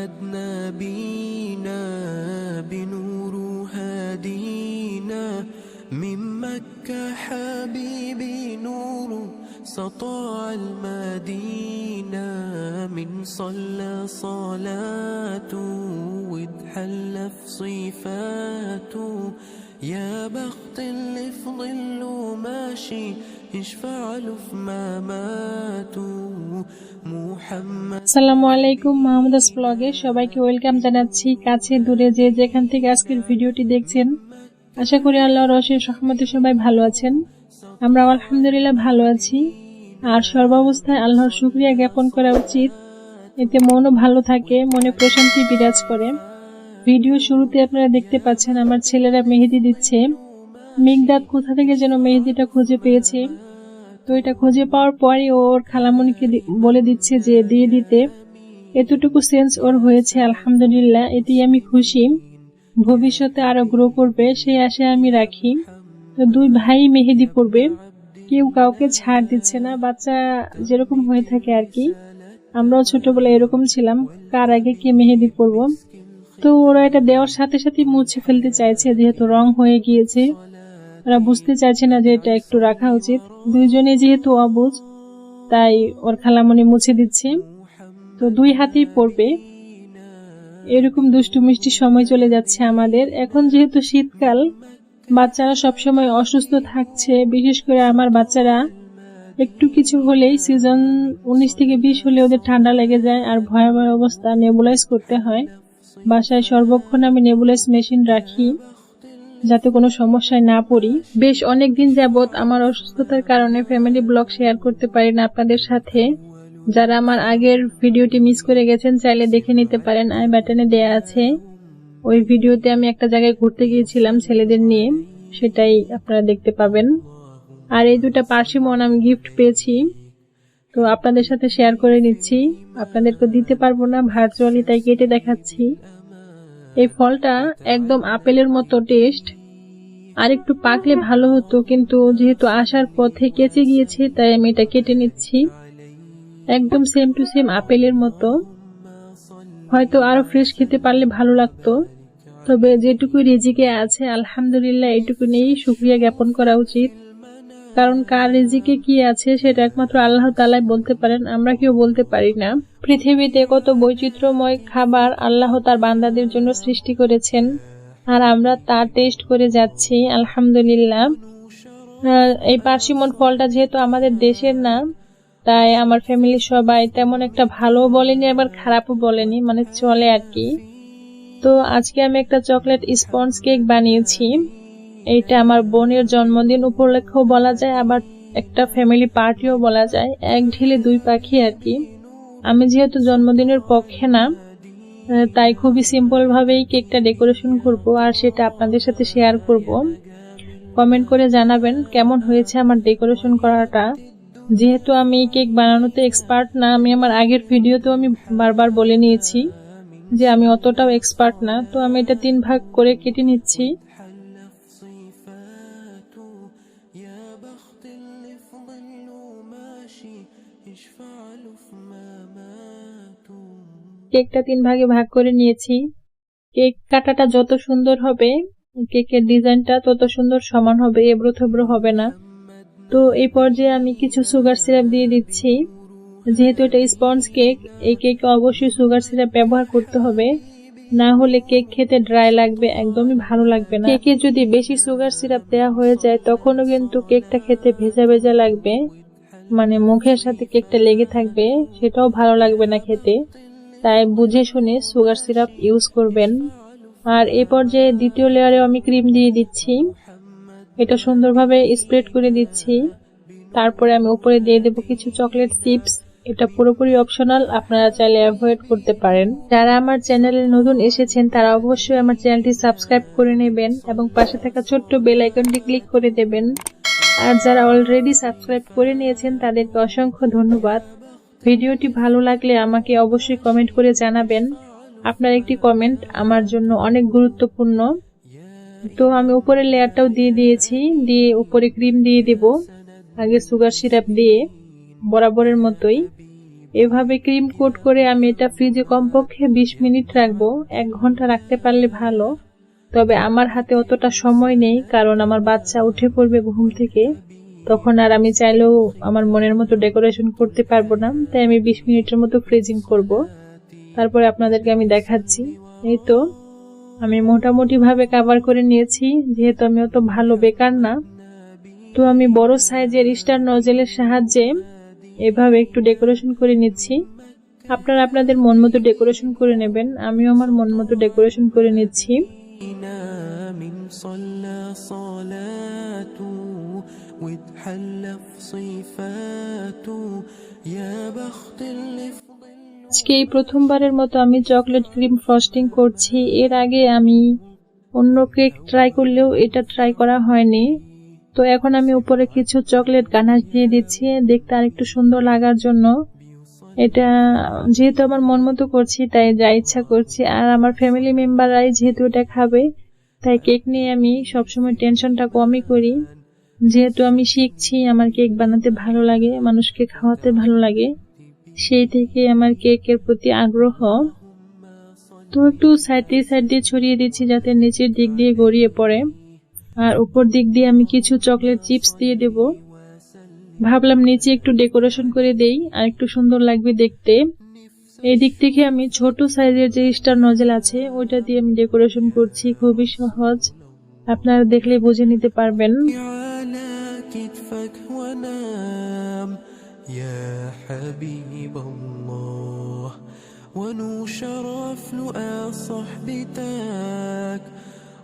محمد نبينا بنور هادينا من مكة حبيبي نور سطاع المدينة من صلى صلاته واتحل في صفاته يا بخت اللي في ظله ماشي يشفع له في مماته محمد। আসসালামু আলাইকুম, মাহমুদাস ব্লগে সবাইকে ওয়েলকাম জানাচ্ছি। কাছে দূরে যে যেখান থেকে আজকের ভিডিওটি দেখছেন, আশা করি আল্লাহর অশেষ রহমতে সবাই ভালো আছেন। আমরা আলহামদুলিল্লাহ ভালো আছি। আর সর্বাবস্থায় আল্লাহর শুকরিয়া জ্ঞাপন করা উচিত, এতে মনও ভালো থাকে, মনে প্রশান্তি বিরাজ করে। ভিডিও শুরুতে আপনারা দেখতে পাচ্ছেন আমার ছেলেরা মেহেদি দিচ্ছে। মিগদাদ কোথা থেকে যেন মেহেদিটা খুঁজে পেয়েছে, তো এটা খুঁজে পাওয়ার পরই ওর খালামণিকে বলে দিচ্ছে যে দিয়ে দিতে। এতটুকু সেন্স ওর হয়েছে, আলহামদুলিল্লাহ, এতেই আমি খুশি। ভবিষ্যতে আরো গ্রো করবে সেই আশায় আমি রাখি। তো দুই ভাই মেহেদি পড়বে, কেউ কাউকে ছাড় দিচ্ছে না। বাচ্চা যেরকম হয়ে থাকে আর কি, আমরাও ছোটবেলায় এরকম ছিলাম, কার আগে কে মেহেদি পড়বো। তো ওরা এটা দেওয়ার সাথে সাথে মুছে ফেলতে চাইছে, যেহেতু রং হয়ে গিয়েছে। ওরা বুঝতে চাইছে না যে এটা একটু রাখা উচিত। দুইজনে যেহেতু অবুঝ, তাই ওর খালামণি মুছে দিচ্ছে। তো দুই হাতেই পড়বে। এরকম দুষ্টু মিষ্টি সময় চলে যাচ্ছে আমাদের। এখন যেহেতু শীতকাল, বাচ্চারা সবসময় অসুস্থ থাকছে। বিশেষ করে আমার বাচ্চারা একটু কিছু হলেই সিজন 19 থেকে 20 হলে ওদের ঠান্ডা লেগে যায়, আর ভয়াবহ অবস্থা, নেবুলাইজ করতে হয়। বাসায় সর্বক্ষণ আমি নেবুলাইজ মেশিন রাখি, যাতে কোনো সমস্যায় না পড়ি। বেশ অনেকদিন যাবত আমার অসুস্থতার কারণে ফ্যামিলি ব্লগ শেয়ার করতে পারি না আপনাদের সাথে। যারা আমার আগের ভিডিওটি মিস করে গেছেন, চাইলে দেখে নিতে পারেন, আই বাটনে দেয়া আছে। ওই ভিডিওতে আমি একটা জায়গায় ঘুরতে গিয়েছিলাম ছেলেদের নিয়ে, সেটাই আপনারা দেখতে পাবেন। আর এই দুটা পার্সিমন আমি গিফট পেয়েছি, তো আপনাদের সাথে শেয়ার করে নিচ্ছি। আপনাদেরকে দিতে পারবো না ভার্চুয়ালি, তাই কেটে দেখাচ্ছি। এই ফলটা একদম আপেলের মতো টেস্ট, আর একটু পাকলে ভালো হতো, কিন্তু যেহেতু আসার পথে কেচে গিয়েছে তাই আমি এটা কেটে নিচ্ছি। একদম সেম টু সেম আপেলের মতো। হয়তো আরো ফ্রেশ খেতে পারলে ভালো লাগতো, তবে যেটুকু রিজিকে আছে আলহামদুলিল্লাহ এইটুকু নিয়েই শুকরিয়া জ্ঞাপন করা উচিত। কারণ কার রিজিকে কি আছে সেটা একমাত্র আল্লাহ তাআলাই বলতে পারেন, আমরা কেউ বলতে পারি না। পৃথিবীতে কত বৈচিত্র্যময় খাবার আল্লাহ তার বান্দাদের জন্য সৃষ্টি করেছেন, আর আমরা তা টেস্ট করে যাচ্ছি আলহামদুলিল্লাহ। এই পার্সিমন ফলটা যেহেতু আমাদের দেশের না, তাই আমার ফ্যামিলির সবাই তেমন একটা ভালো বলেনি, আবার খারাপও বলেনি, মানে চলে আর কি। তো আজকে আমি একটা চকলেট স্পঞ্জ কেক বানিয়েছি। এইটা আমার বোনের জন্মদিন উপলক্ষেও বলা যায়, আবার একটা ফ্যামিলি পার্টিও বলা যায়। এক ঢিলে দুই পাখি আর কি। আমি যেহেতু জন্মদিনের পক্ষে না, তাই খুবই সিম্পল ভাবেই কেকটা ডেকোরেশন করব, আর সেটা আপনাদের সাথে শেয়ার করব। কমেন্ট করে জানাবেন কেমন হয়েছে আমার ডেকোরেশন করাটা। যেহেতু আমি কেক বানানোতে এক্সপার্ট না, আমি আমার আগের ভিডিওতেও আমি বারবার বলে নিয়েছি যে আমি অতটাও এক্সপার্ট না। তো আমি এটা 3 ভাগ করে কেটে নিচ্ছি। কেকটা 3 ভাগে ভাগ করে নিয়েছি। কেক কাটাটা যত সুন্দর হবে, কেকের ডিজাইনটা তত সুন্দর সমান হবে, এবড়ো থেবড়ো হবে না। তো এই পর্যায়ে আমি কিছু সুগার সিরাপ দিয়ে দিচ্ছি। যেহেতু এটা স্পঞ্জ কেক, এই কেকে অবশ্যই সুগার সিরাপ ব্যবহার করতে হবে, না হলে কেক খেতে ড্রাই লাগবে, একদমই ভালো লাগবে না। কেকে যদি বেশি সুগার সিরাপ দেওয়া হয়ে যায়, তখনও কিন্তু কেকটা খেতে ভেজা ভেজা লাগবে, মানে মুখের সাথে কেকটা লেগে থাকবে, সেটাও ভালো লাগবে না খেতে। তাই বুঝে শুনে সুগার সিরাপ ইউজ করবেন। আর এই পর্যায়ে দ্বিতীয় লেয়ারেও আমি ক্রিম দিয়ে দিচ্ছি। এটা সুন্দরভাবে স্প্রেড করে দিচ্ছি। তারপরে আমি উপরে দিয়ে দেব কিছু চকলেট চিপস। এটা পুরোপুরি অপশনাল, আপনারা চাইলে অ্যাভয়েড করতে পারেন। যারা আমার চ্যানেলে নতুন এসেছেন তারা অবশ্যই আমার চ্যানেলটি সাবস্ক্রাইব করে নেবেন এবং পাশে থাকা ছোট্ট বেল আইকনটি ক্লিক করে দেবেন। আর যারা অলরেডি সাবস্ক্রাইব করে নিয়েছেন তাদেরকে অসংখ্য ধন্যবাদ। ভিডিওটি ভালো লাগলে আমাকে অবশ্যই কমেন্ট করে জানাবেন। আপনার একটি কমেন্ট আমার জন্য অনেক গুরুত্বপূর্ণ। তো আমি উপরের লেয়ারটাও দিয়ে দিয়েছি, দিয়ে উপরে ক্রিম দিয়ে দেব, আগে সুগার সিরাপ দিয়ে বরাবরের মতোই। এভাবে ক্রিম কোট করে আমি এটা ফ্রিজে কমপক্ষে 20 মিনিট রাখবো। 1 ঘন্টা রাখতে পারলে ভালো, তবে আমার হাতে অতটা সময় নেই, কারণ আমার বাচ্চা উঠে পড়বে ঘুম থেকে, তখন আর আমি চাইলেও আমার মনের মতো ডেকোরেশন করতে পারবো না। তাই আমি 20 মিনিটের মতো ফ্রিজিং করব, তারপরে আপনাদেরকে আমি দেখাচ্ছি। এই তো আমি মোটামুটি ভাবে কভার করে নিয়েছি, যেহেতু আমি অত ভালো বেকার না। তো আমি বড় সাইজের স্টার নজেলের সাহায্যে এভাবে একটু ডেকোরেশন করে নিচ্ছি। আপনারা আপনাদের মন মতো ডেকোরেশন করে নেবেন, আমিও আমার মন মতো ডেকোরেশন করে নিচ্ছি। আজকে এই প্রথমবারের মতো আমি চকলেট ক্রিম ফ্রস্টিং করছি। এর আগে আমি অন্য কেক ট্রাই করলেও এটা ট্রাই করা হয়নি। তো এখন আমি উপরে কিছু চকলেট গানাশ দিয়ে দিচ্ছি, দেখতে আরেকটু সুন্দর লাগার জন্য। এটা যেহেতু আমার মন মতো করছি, তাই যা ইচ্ছা করছি। আর আমার ফ্যামিলি মেম্বাররাই যেহেতু এটা খাবে, তাই কেক নিয়ে আমি সবসময় টেনশনটা কমই করি। যেহেতু আমি শিখছি, আমার কেক বানাতে ভালো লাগে, মানুষকে খাওয়াতে ভালো লাগে, সেই থেকে আমার কেকের প্রতি আগ্রহ। তো একটু সাইড দিয়ে ছড়িয়ে দিচ্ছি যাতে নিচের দিক দিয়ে গড়িয়ে পড়ে, আর উপর দিক দিয়ে আমি কিছু চকলেট চিপস দিয়ে দেব। ভাবলাম নিচে একটু ডেকোরেশন করে দেই, আর একটু সুন্দর লাগবে দেখতে। এই দিক থেকে আমি ছোট সাইজের যে স্টার নজেল আছে ওইটা দিয়ে আমি ডেকোরেশন করছি, খুবই সহজ, আপনারা দেখলে বুঝে নিতে পারবেন।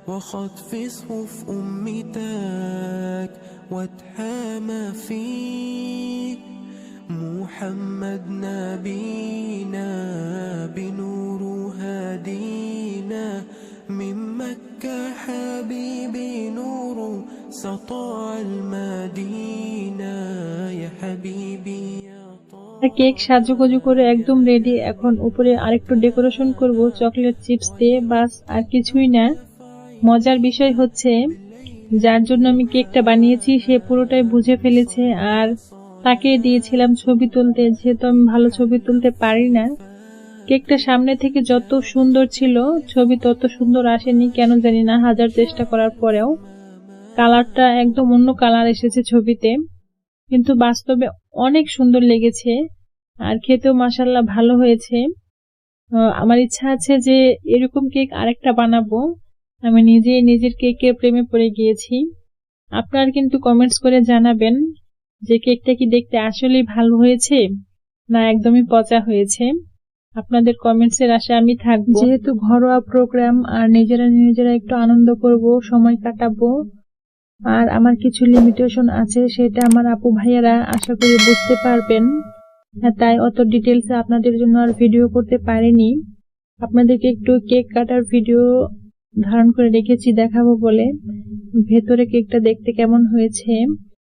وخطف صفوف أمتك واتحامى فيك محمد نبينا بنور هدينا من مكة حبيبي نور سطع المدينة يا حبيبي কেক সাজুগুজু করে একদম রেডি। এখন উপরে আরেকটু ডেকোরেশন করব চকলেট চিপস দিয়ে, বাস আর কিছুই না। মজার বিষয় হচ্ছে, যার জন্য আমি কেকটা বানিয়েছি সে পুরোটাই বুঝে ফেলেছে, আর তাকে দিয়েছিলাম ছবি তুলতে, যেহেতু আমি ভালো ছবি তুলতে পারি না। কেকটা সামনে থেকে যত সুন্দর ছিল, ছবি তত সুন্দর আসেনি, কেন জানি না, হাজার চেষ্টা করার পরেও। কালারটা একদম অন্য কালার এসেছে ছবিতে, কিন্তু বাস্তবে অনেক সুন্দর লেগেছে, আর খেতেও মাশাআল্লাহ ভালো হয়েছে। আমার ইচ্ছা আছে যে এরকম কেক আরেকটা বানাবো। আমি নিজের কেকের প্রেমে পড়ে গিয়েছি। আপনারা কিন্তু কমেন্টস করে জানাবেন যে কেকটা কি দেখতে আসলেই ভালো হয়েছে না একদমই পচা হয়েছে। আপনাদের কমেন্টসের আশায় আমি থাকবো। যেহেতু ঘরোয়া প্রোগ্রাম, আর নিজেরা একটু আনন্দ করব, সময় কাটাবো, আর আমার কিছু লিমিটেশন আছে, সেটা আমার আপু ভাইয়ারা আশা করি বুঝতে পারবেন, তাই অত ডিটেলসে আপনাদের জন্য আর ভিডিও করতে পারিনি। আপনাদেরকে একটু কেক কাটার ভিডিও ধারণ করে রেখেছি দেখাবো বলে। ভেতরে কেকটা দেখতে কেমন হয়েছে।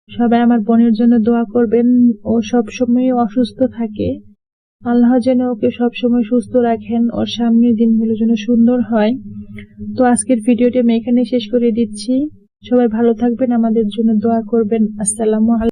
সবাই আমার বোনের জন্য দোয়া করবেন, ও সবসময় অসুস্থ থাকে, আল্লাহ যেন ওকে সবসময় সুস্থ রাখেন, ওর সামনের দিনগুলো যেন সুন্দর হয়। তো আজকের ভিডিওটি আমি এখানে শেষ করে দিচ্ছি। সবাই ভালো থাকবেন, আমাদের জন্য দোয়া করবেন। আসসালামু আলাইকুম।